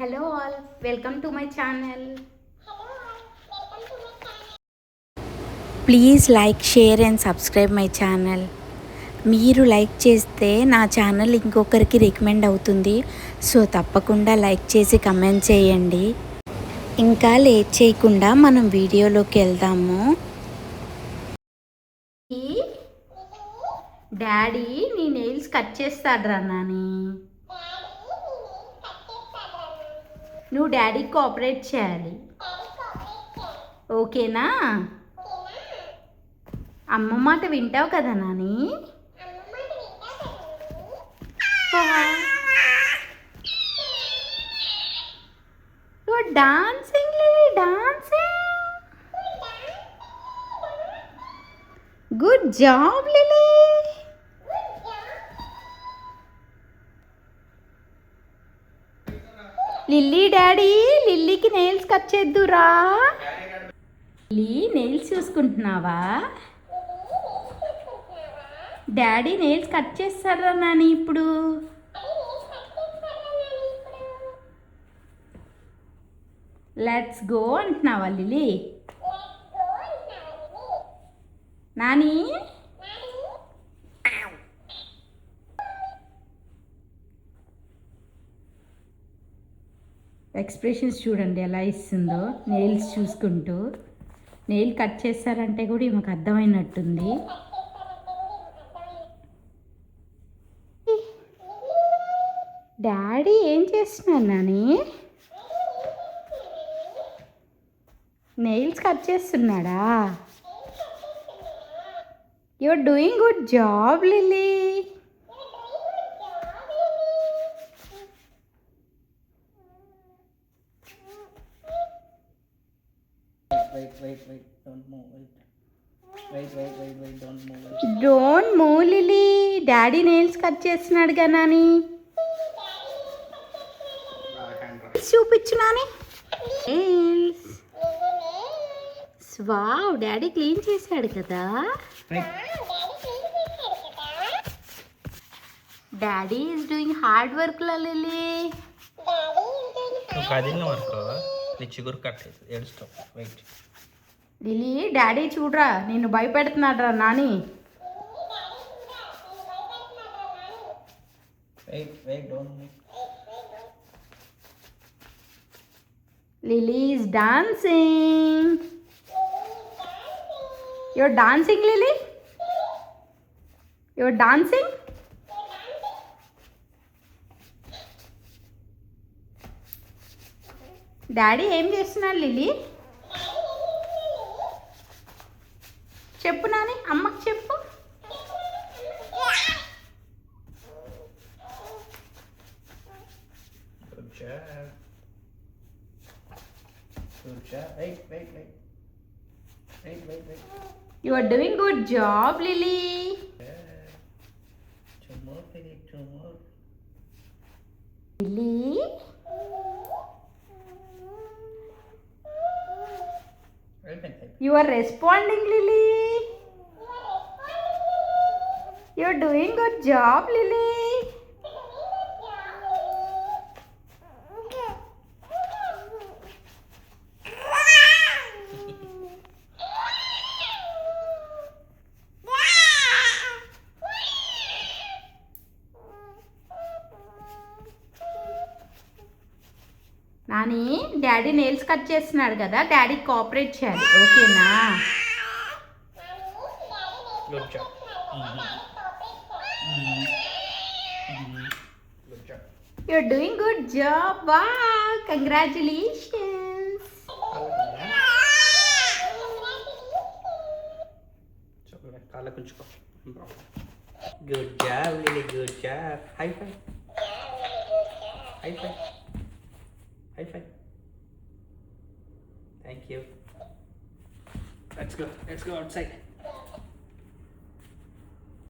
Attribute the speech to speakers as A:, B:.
A: Hello all, welcome to my channel.
B: Please like share and subscribe my channel. మీరు like చేస్తే నా channel ఇంకొకరికి recommend అవుతుంది. So తప్పకుండా లైక్ చేసి కమెంట్ చేయండి. ఇంకా లేట్ చేయకుండా మనం వీడియోలోకి వెళ్దాము.
A: డాడీ నీ నెయిల్స్ కట్ చేస్తాడ్రా నాని. నువ్వు డాడీకి కోఆపరేట్ చేయాలి, ఓకేనా? అమ్మ మాట వింటావు కదా Nani. Dancing Lily, dancing. Good job Lily. Lily daddy లిల్లీకి నెయిల్స్ కట్ చేద్దురా. లిల్లీ నెయిల్స్ చూసుకుంటున్నావా? డాడీ నెయిల్స్ కట్ చేస్తారా నాని ఇప్పుడు? లెట్స్ గో అంటున్నావా లిల్లీ? నాని ఎక్స్ప్రెషన్స్ చూడండి ఎలా ఇస్తుందో, నెయిల్స్ చూసుకుంటూ. నెయిల్ కట్ చేస్తారంటే కూడా ఈమెకు అర్థమైనట్టుంది. డాడీ ఏం చేస్తున్నారు నాని? నెయిల్స్ కట్ చేస్తున్నాడా? You're doing good job Lily. Don't move Lily. Daddy nails cut చేస్తున్నాడు కదా నాని. చూపించు నాని. వావ్, డాడీ క్లీన్ చేశాడు కదా. Daddy is doing hard work law lily. Lily daddy చూడరా, నిన్ను భయపెడుతున్నాడు రా Nani. Lily is dancing. You're dancing, Lily? You're dancing? Daddy ఏం చేస్తున్నాడు లిల్లీ? చెప్పు నాని, అమ్మకి చెప్పు. You are doing good job, Lily.
C: Two more.
A: Lily. You are responding, Lily. You are doing good job, Lily. Nani daddy nails cut చేస్తున్నాడు కదా, డాడీకి cooperate చేయాలి, ఓకేనా? You're doing good job. Wow, congratulations.
C: Good job, Lily. Good job. High five. High five. High five. Thank you. Let's go outside.